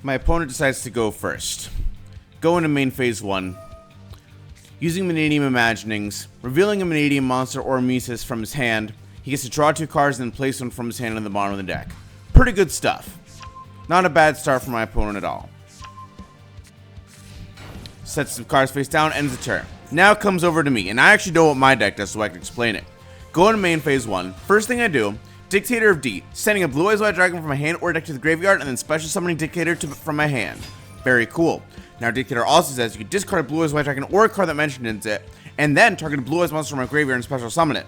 My opponent decides to go first. Go into main phase 1. Using Vanadium Imaginings, revealing a Vanadium monster or Mises from his hand, he gets to draw 2 cards and then place one from his hand on the bottom of the deck. Pretty good stuff. Not a bad start for my opponent at all. Sets some cards face down, ends the turn. Now it comes over to me, and I actually know what my deck does so I can explain it. Go into main phase 1. First thing I do, Dictator of D, sending a Blue Eyes White Dragon from my hand or deck to the graveyard, and then special summoning Dictator from my hand. Very cool. Now Dictator also says you can discard a Blue Eyes White Dragon or a card that mentions it, and then target a Blue Eyes monster from my graveyard and special summon it.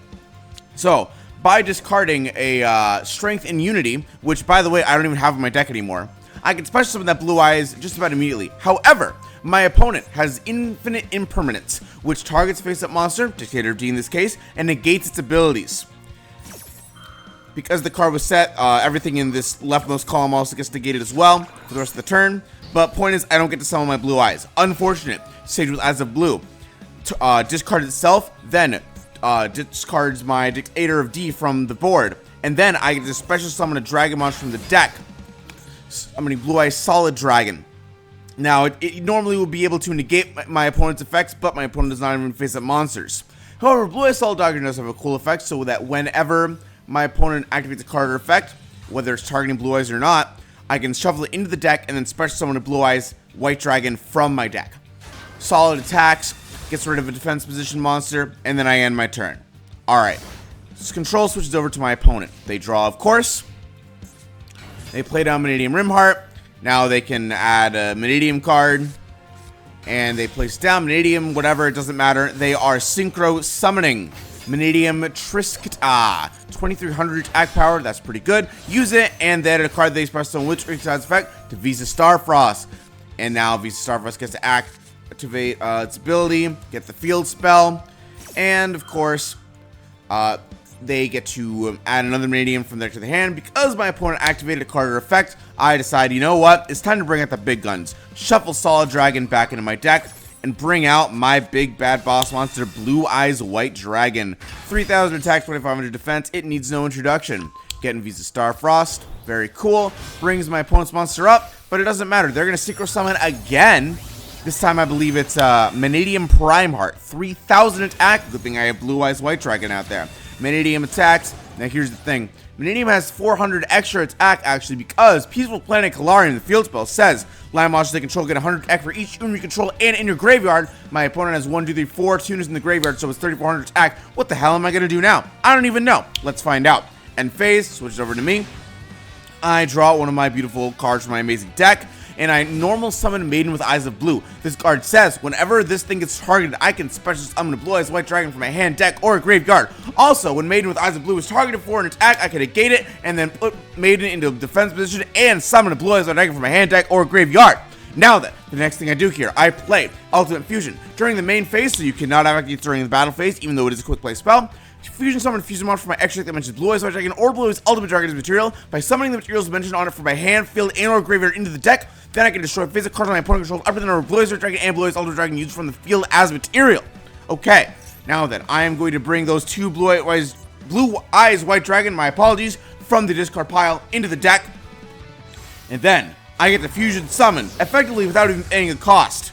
So, by discarding a Strength and Unity, which by the way I don't even have in my deck anymore, I can special summon that Blue Eyes just about immediately. However, my opponent has Infinite Impermanence, which targets a face-up monster, Dictator of D in this case, and negates its abilities. Because the card was set, everything in this leftmost column also gets negated as well for the rest of the turn. But point is, I don't get to summon my Blue Eyes. Unfortunate. Stage with Eyes of Blue. Discard itself, then discards my Dictator of D from the board. And then I get to special summon a Dragon monster from the deck. Summoning Blue Eyes Solid Dragon. Now, it normally will be able to negate my opponent's effects, but my opponent does not even face up monsters. However, Blue Eyes Solid Dragon does have a cool effect, so that whenever my opponent activates a card or effect, whether it's targeting Blue Eyes or not, I can shuffle it into the deck and then special summon a Blue Eyes White Dragon from my deck. Solid attacks, gets rid of a defense position monster, and then I end my turn. Alright, control switches over to my opponent. They draw, of course. They play down Vanadium Rimheart. Now they can add a Vanadium card. And they place down Vanadium, whatever, it doesn't matter. They are synchro summoning Vanadium Trisketa. 2300 attack power, that's pretty good. Use it, and then a card they special summon which exercise effect to Visa Starfrost. And now Visa Starfrost gets to activate its ability, get the field spell, and of course, they get to add another Vanadium from there to the hand. Because my opponent activated a card or effect, I decide, you know what, it's time to bring out the big guns. Shuffle Solid Dragon back into my deck, and bring out my big bad boss monster, Blue Eyes White Dragon. 3000 attack, 2500 defense, it needs no introduction. Getting Visa Starfrost, very cool. Brings my opponent's monster up, but it doesn't matter. They're going to synchro summon again. This time I believe it's Vanadium Primeheart, 3000 attack. Good thing I have Blue Eyes White Dragon out there. Vanadium attacks. Now here's the thing. Vanadium has 400 extra attack actually because Peaceful Planet Kalarian, the field spell, says land monsters they control get 100 attack for each unit you control and in your graveyard. My opponent has 1, 2, 3, 4 tuners in the graveyard, so it's 3400 attack. What the hell am I going to do now? I don't even know. Let's find out. End phase, switches over to me. I draw one of my beautiful cards from my amazing deck, and I normal summon Maiden with Eyes of Blue. This card says, whenever this thing gets targeted, I can special summon a Blue Eyes White Dragon from my hand, deck, or a graveyard. Also, when Maiden with Eyes of Blue is targeted for an attack, I can negate it, and then put Maiden into defense position, and summon a Blue Eyes White Dragon from my hand, deck, or a graveyard. Now then, the next thing I do here, I play Ultimate Fusion. During the main phase, so you cannot activate during the battle phase, even though it is a quick play spell. Fusion summon a fusion monster from my extra deck that mentions Blue Eyes White Dragon or Blue Eyes Ultimate Dragon as material by summoning the materials mentioned on it from my hand, field, and or graveyard into the deck. Then I can destroy physical cards my opponent controls other than a Blue Eyes White Dragon and Blue Eyes Ultimate Dragon used from the field as material. Okay, now then, I am going to bring those two Blue Eyes White Dragon, my apologies, from the discard pile into the deck. And then I get the fusion summon, effectively without even paying a cost.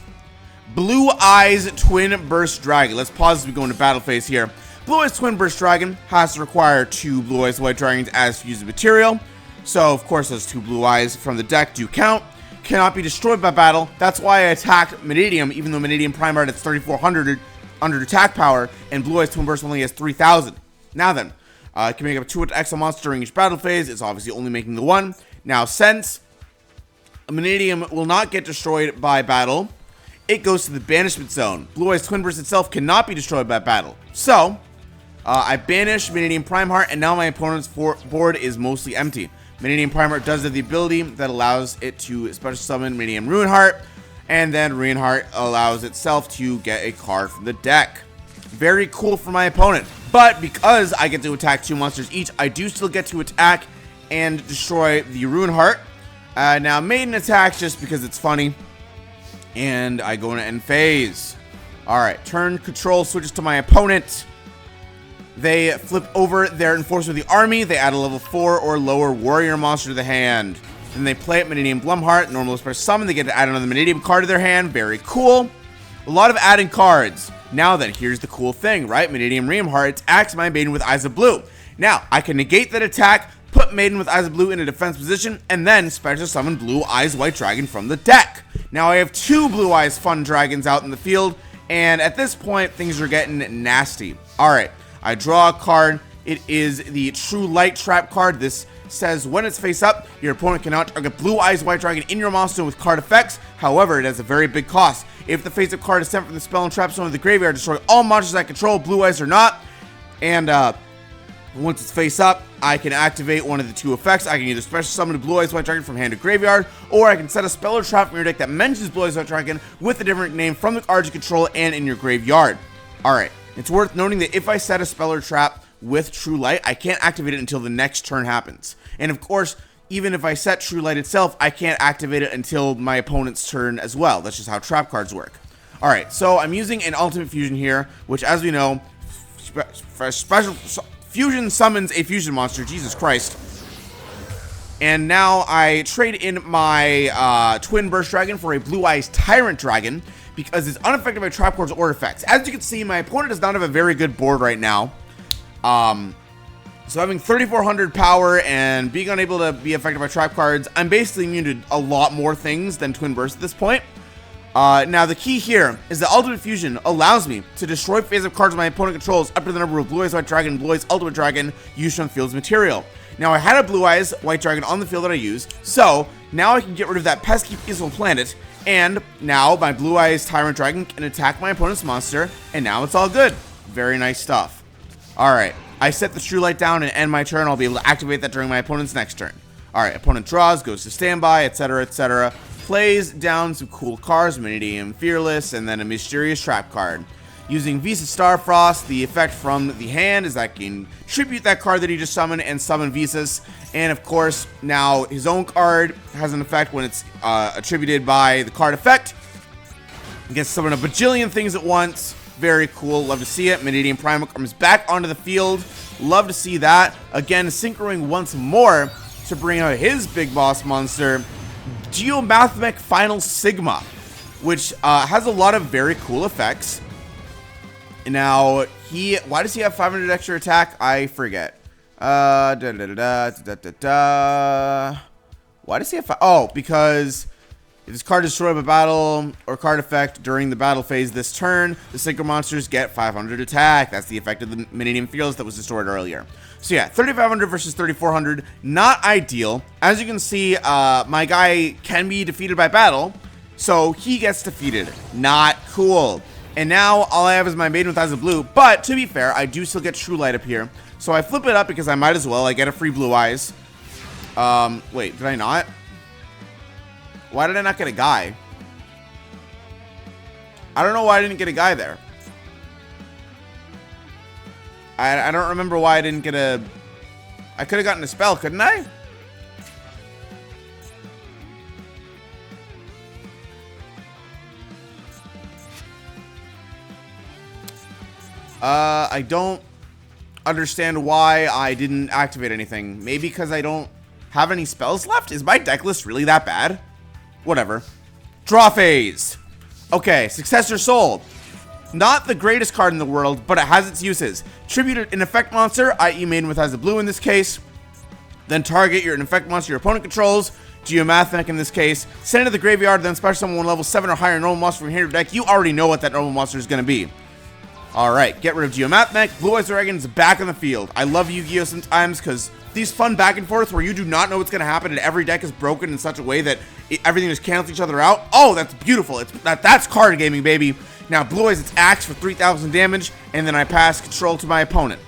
Blue Eyes Twin Burst Dragon. Let's pause as we go into battle phase here. Blue Eyes Twin Burst Dragon has to require 2 Blue Eyes White Dragons as fused material. So, of course, those 2 Blue Eyes from the deck do count. Cannot be destroyed by battle. That's why I attacked Vanadium, even though Vanadium Primeheart has 3400 under attack power, and Blue Eyes Twin Burst only has 3000. Now then, it can make up 2 attacks on monster during each battle phase. It's obviously only making the 1. Now, since Vanadium will not get destroyed by battle, it goes to the banishment zone. Blue Eyes Twin Burst itself cannot be destroyed by battle. So, I banish Vanadium Primeheart, and now my opponent's board is mostly empty. Vanadium Primeheart does have the ability that allows it to special summon Vanadium Runeheart, and then Runeheart allows itself to get a card from the deck. Very cool for my opponent. But because I get to attack 2 monsters each, I do still get to attack and destroy the Runeheart. Now, Maiden attacks just because it's funny, and I go into end phase. Alright, turn control switches to my opponent. They flip over their Enforcer of the Army. They add a level 4 or lower warrior monster to the hand. Then they play it Meridian Blumheart, normal special summon. They get to add another Meridian card to their hand. Very cool. A lot of adding cards. Now then, here's the cool thing, right? Meridian Reamheart acts my Maiden with Eyes of Blue. Now, I can negate that attack, put Maiden with Eyes of Blue in a defense position, and then special summon Blue Eyes White Dragon from the deck. Now, I have 2 Blue Eyes Fun Dragons out in the field, and at this point, things are getting nasty. Alright, I draw a card. It is the True Light Trap card. This says when it's face up, your opponent cannot target Blue Eyes White Dragon in your monster with card effects. However, it has a very big cost. If the face up card is sent from the spell and trap zone of the graveyard, destroy all monsters I control, Blue Eyes or not. And once it's face up, I can activate one of the 2 effects. I can either special summon a Blue Eyes White Dragon from hand to graveyard, or I can set a spell or trap from your deck that mentions Blue Eyes White Dragon with a different name from the cards you control and in your graveyard. Alright, it's worth noting that if I set a spell or trap with True Light, I can't activate it until the next turn happens. And of course, even if I set True Light itself, I can't activate it until my opponent's turn as well. That's just how trap cards work. Alright, so I'm using an Ultimate Fusion here, which, as we know, special fusion summons a fusion monster. Jesus Christ. And now I trade in my Twin Burst Dragon for a Blue Eyes Tyrant Dragon, because it's unaffected by trap cards or effects. As you can see, my opponent does not have a very good board right now. So having 3,400 power and being unable to be affected by trap cards, I'm basically immune to a lot more things than Twin Burst at this point. Now the key here is that Ultimate Fusion allows me to destroy face-up cards my opponent controls up to the number of Blue Eyes White Dragon and Blue Eyes Ultimate Dragon used from field's material. Now I had a Blue Eyes White Dragon on the field that I used, so now I can get rid of that pesky Peaceful Planet, and now my Blue Eyes Tyrant Dragon can attack my opponent's monster, and now it's all good. Very nice stuff. Alright, I set the True Light down and end my turn. I'll be able to activate that during my opponent's next turn. Alright, opponent draws, goes to standby, etc., etc. Plays down some cool cards, Meridian Fearless, and then a Mysterious Trap card. Using Visa Starfrost, the effect from the hand is I can tribute that card that he just summoned and summon Visas. And of course, now his own card has an effect when it's attributed by the card effect. He gets to summon a bajillion things at once. Very cool. Love to see it. Meridian Primal comes back onto the field. Love to see that. Again, synchroing once more to bring out his big boss monster, Geomathmech Final Sigma, which has a lot of very cool effects. Now, why does he have 500 extra attack? I forget. Why does he have oh, because if this card is destroyed by battle or card effect during the battle phase this turn, the synchro monsters get 500 attack. That's the effect of the Meridian Fearless that was destroyed earlier. So yeah, 3,500 versus 3,400, not ideal. As you can see, my guy can be defeated by battle, so he gets defeated. Not cool. And now all I have is my Maiden with Eyes of Blue, but to be fair, I do still get True Light up here. So I flip it up because I might as well. I get a free Blue Eyes. Wait, did I not? Why did I not get a guy? I don't know why I didn't get a guy there. I don't remember why I didn't get a... I could have gotten a spell, couldn't I? I don't understand why I didn't activate anything. Maybe because I don't have any spells left? Is my deck list really that bad? Whatever. Draw phase. Okay, Successor Soul. Not the greatest card in the world, but it has its uses. Tribute an effect monster, i.e. Maiden with Eyes of Blue in this case. Then target an effect monster your opponent controls. Geomathmech in this case. Send it to the graveyard, then special summon one level 7 or higher normal monster from your hand or deck. You already know what that normal monster is going to be. Alright, get rid of Geomathmech. Blue Eyes Dragon is back on the field. I love Yu-Gi-Oh! Sometimes because these fun back and forth where you do not know what's going to happen and every deck is broken in such a way that everything just cancels each other out. Oh, that's beautiful. That's card gaming, baby. Now, Blue Eyes attacks for 3,000 damage, and then I pass control to my opponent.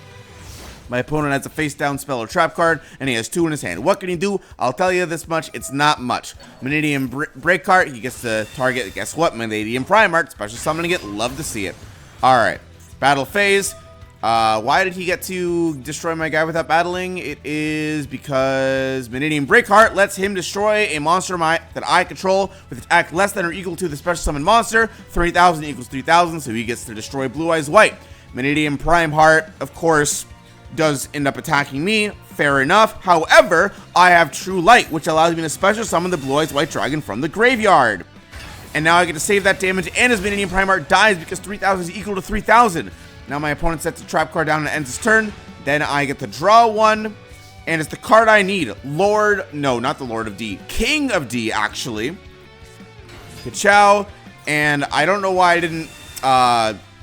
My opponent has a face-down spell or trap card, and he has 2 in his hand. What can he do? I'll tell you this much, it's not much. Meridian Break card, he gets to target, guess what? Meridian Primarch, special summoning it, love to see it. Alright, battle phase. Why did he get to destroy my guy without battling? It is because Meridian Breakheart lets him destroy a monster that I control with attack less than or equal to the special summon monster. 3,000 equals 3,000, so he gets to destroy Blue Eyes White. Meridian Prime Heart, of course, does end up attacking me. Fair enough. However, I have True Light, which allows me to special summon the Blue-Eyes White Dragon from the graveyard. And now I get to save that damage, and his Minion Primarch dies because 3,000 is equal to 3,000. Now my opponent sets a trap card down and ends his turn. Then I get to draw one, and it's the card I need. No, not the Lord of D. King of D, actually. Ka-chow. And I don't know why I didn't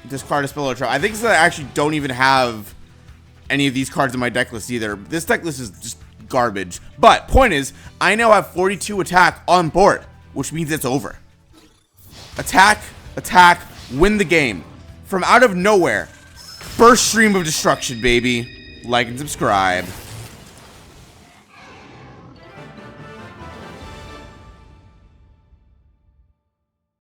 discard a Spell or Trap. I think it's that I actually don't even have any of these cards in my deck list either. This deck list is just garbage. But point is, I now have 42 attack on board, which means it's over. Attack, attack, win the game. From out of nowhere, first stream of destruction, baby. Like and subscribe.